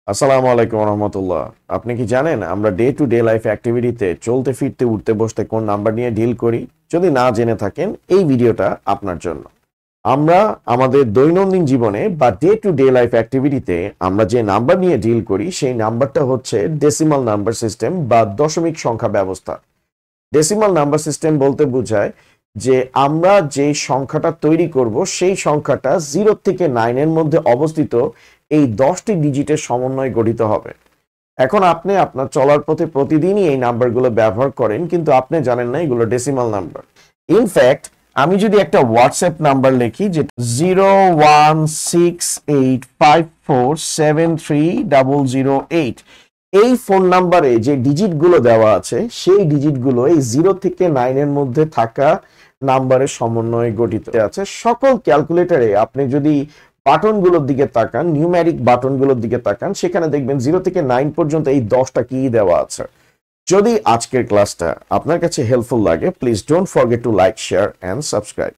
আসসালামু আলাইকুম রহমতুল্লাহ। আপনি কি জানেন আমরা ডে টু ডে লাইফ অ্যাক্টিভিটিতে চলতে ফিরতে উঠতে বসতে কোন নাম্বার নিয়ে ডিল করি? যদি না জেনে থাকেন এই ভিডিওটা আপনার জন্য। আমরা আমাদের দৈনন্দিন জীবনে বা ডে টু ডে লাইফ অ্যাক্টিভিটিতে আমরা যে নাম্বার নিয়ে ডিল করি সেই নাম্বারটা হচ্ছে ডেসিমাল নাম্বার সিস্টেম বা দশমিক সংখ্যা ব্যবস্থা। ডেসিমাল নাম্বার সিস্টেম বলতে বোঝায় যে আমরা যে সংখ্যাটা তৈরি করব সেই সংখ্যাটা 0 থেকে 9 এর মধ্যে অবস্থিত এই 10টি ডিজিটের সমন্বয়ে গঠিত হবে। এখন আপনি আপনার চলার পথে প্রতিদিনই এই নাম্বারগুলো ব্যবহার করেন, কিন্তু আপনি জানেন না এগুলো ডেসিমাল নাম্বার। ইনফ্যাক্ট আমি যদি একটা হোয়াটসঅ্যাপ নাম্বার লিখি যেটা 01685473008, এই ফোন নাম্বারে যে ডিজিটগুলো দেওয়া আছে সেই ডিজিটগুলো এই 0 থেকে 9 এর মধ্যে থাকা নাম্বারের সমন্বয়ে গঠিত আছে। সকল ক্যালকুলেটরে আপনি যদি বাটনগুলোর দিকে তাকান, নিউমেরিক বাটনগুলোর দিকে তাকান, সেখানে দেখবেন 0 থেকে 9 পর্যন্ত এই 10টা কি দেওয়া আছে। যদি আজকের ক্লাসটা আপনার কাছে হেল্পফুল লাগে, please don't forget to like, share and subscribe.